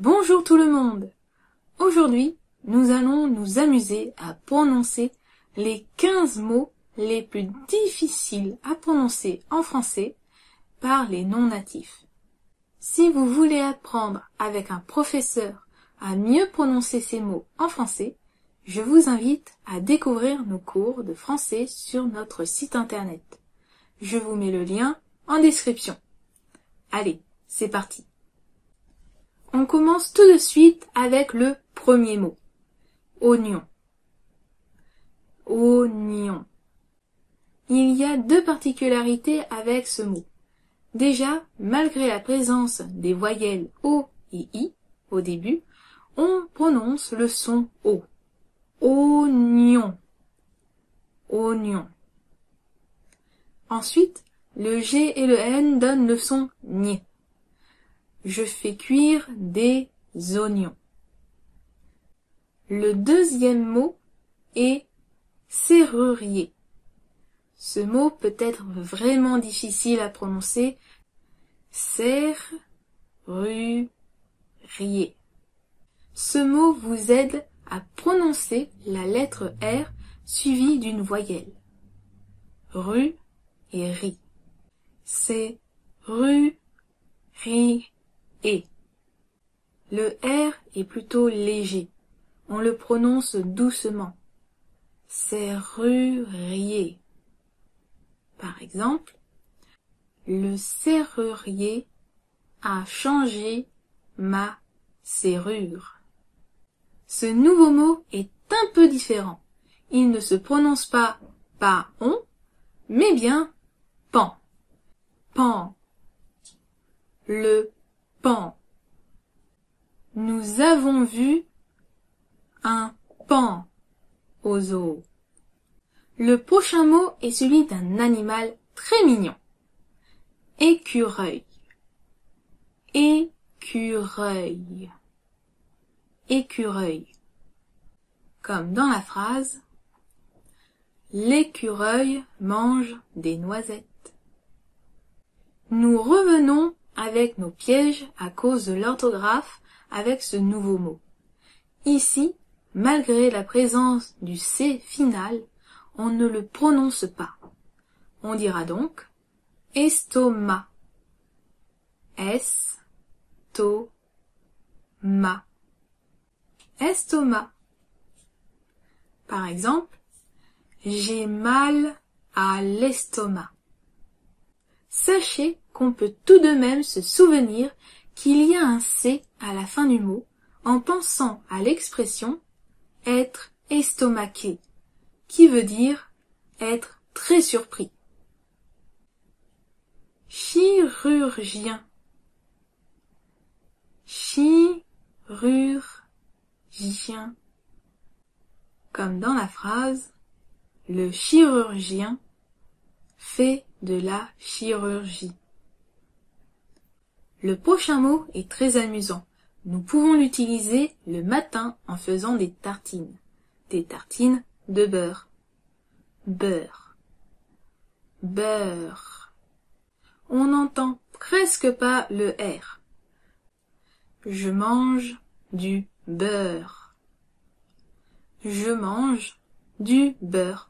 Bonjour tout le monde! Aujourd'hui, nous allons nous amuser à prononcer les 15 mots les plus difficiles à prononcer en français par les non-natifs. Si vous voulez apprendre avec un professeur à mieux prononcer ces mots en français, je vous invite à découvrir nos cours de français sur notre site internet. Je vous mets le lien en description. Allez, c'est parti! On commence tout de suite avec le premier mot. Oignon. Oignon. Il y a deux particularités avec ce mot. Déjà, malgré la présence des voyelles O et I au début, on prononce le son O. Oignon. Oignon. Ensuite, le G et le N donnent le son N. Je fais cuire des oignons. Le deuxième mot est serrurier. Ce mot peut être vraiment difficile à prononcer. Serrurier. Ce mot vous aide à prononcer la lettre R suivie d'une voyelle. Ru et ri. C'est ru, ri. Et. Le R est plutôt léger. On le prononce doucement. Serrurier. Par exemple, le serrurier a changé ma serrure. Ce nouveau mot est un peu différent. Il ne se prononce pas on, mais bien pan. Pan. Le pan. Nous avons vu un pan au zoo. Le prochain mot est celui d'un animal très mignon. Écureuil. Écureuil. Écureuil. Comme dans la phrase « L'écureuil mange des noisettes ». Nous revenons avec nos pièges à cause de l'orthographe avec ce nouveau mot. Ici, malgré la présence du C final, on ne le prononce pas. On dira donc estomac. Es-to-ma. Estomac. Par exemple, j'ai mal à l'estomac. Sachez qu'on peut tout de même se souvenir qu'il y a un C à la fin du mot en pensant à l'expression être estomaqué, qui veut dire être très surpris. Chirurgien. Chirurgien. Comme dans la phrase, le chirurgien fait de la chirurgie. Le prochain mot est très amusant. Nous pouvons l'utiliser le matin en faisant des tartines. Des tartines de beurre. Beurre. Beurre. On n'entend presque pas le R. Je mange du beurre. Je mange du beurre.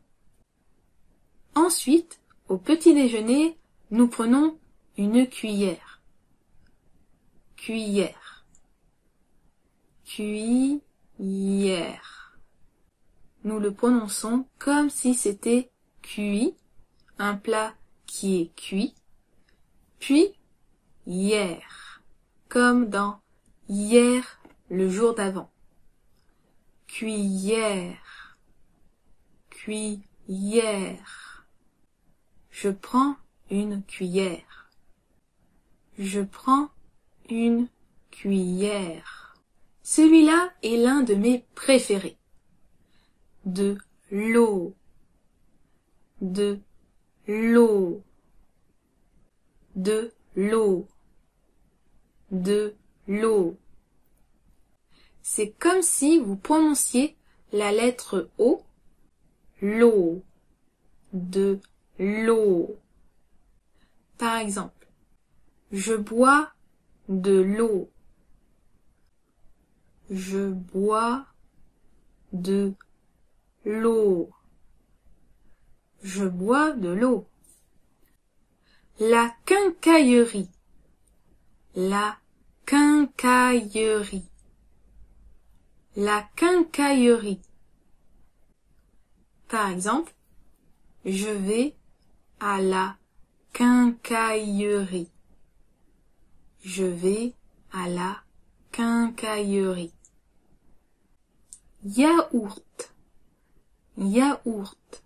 Ensuite, au petit déjeuner, nous prenons une cuillère. Cuillère. Cuillère. Nous le prononçons comme si c'était cuit, un plat qui est cuit, puis hier, comme dans hier le jour d'avant. Cuillère. Cuillère. Je prends une cuillère. Je prends une cuillère. Celui-là est l'un de mes préférés. De l'eau. De l'eau. De l'eau. De l'eau. C'est comme si vous prononciez la lettre O, l'eau. De l'eau. Par exemple, je bois de l'eau. Je bois de l'eau. Je bois de l'eau. La quincaillerie. La quincaillerie. La quincaillerie. Par exemple, je vais à la quincaillerie. Je vais à la quincaillerie. Yaourt. Yaourt.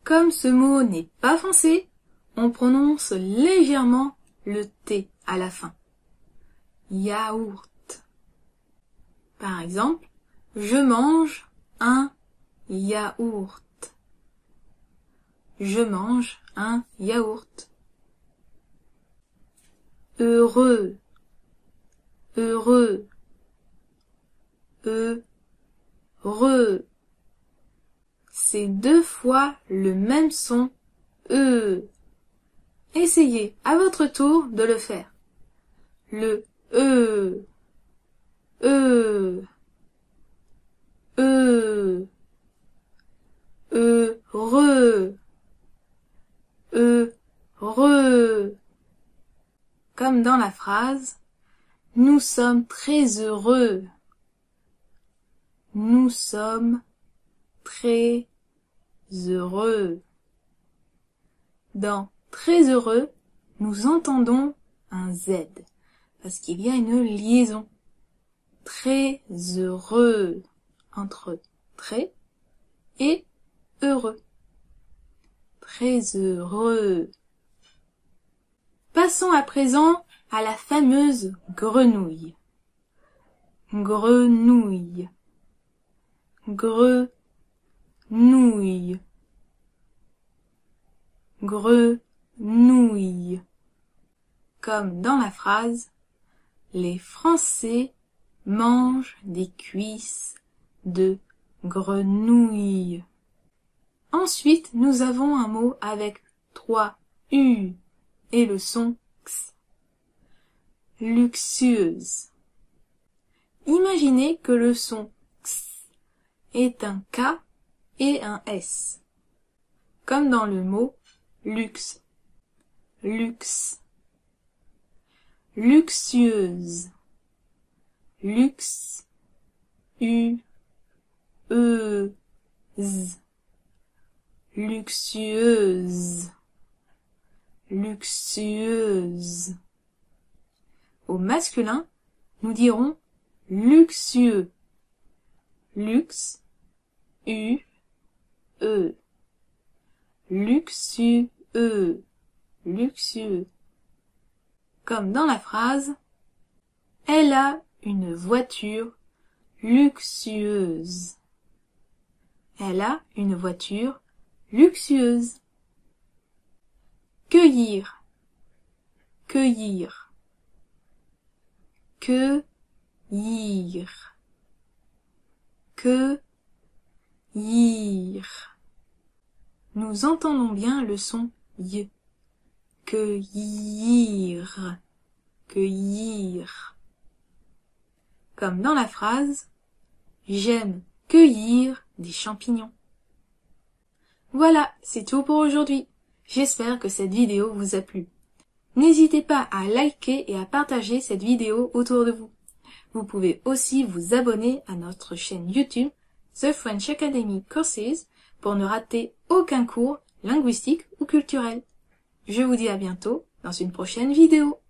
Comme ce mot n'est pas français, on prononce légèrement le T à la fin. Yaourt. Par exemple, je mange un yaourt. Je mange un yaourt. Heureux. Heureux. Heureux. C'est 2 fois le même son E. Essayez à votre tour de le faire. Le E. Heureux. Heureux. Comme dans la phrase, nous sommes très heureux. Nous sommes très heureux. Dans très heureux, nous entendons un Z, parce qu'il y a une liaison. Très heureux, entre très et heureux. Très heureux. Passons à présent à la fameuse grenouille. Grenouille. Grenouille. Grenouille. Comme dans la phrase, les Français mangent des cuisses de grenouille. Ensuite, nous avons un mot avec 3 U et le son X. Luxueuse. Imaginez que le son X est un K et un S, comme dans le mot luxe. Luxe. Luxueuse. Luxe. U-E-Z. Luxueuse. Luxueuse. Au masculin, nous dirons luxueux. Luxe. U-E. Luxueux. Luxueux. Comme dans la phrase, elle a une voiture luxueuse. Elle a une voiture luxueuse. Cueillir. Cueillir. Cueillir. Cueillir. Nous entendons bien le son Y. Cueillir. Cueillir. Comme dans la phrase, j'aime cueillir des champignons. Voilà, c'est tout pour aujourd'hui. J'espère que cette vidéo vous a plu. N'hésitez pas à liker et à partager cette vidéo autour de vous. Vous pouvez aussi vous abonner à notre chaîne YouTube The French Academy Courses pour ne rater aucun cours linguistique ou culturel. Je vous dis à bientôt dans une prochaine vidéo.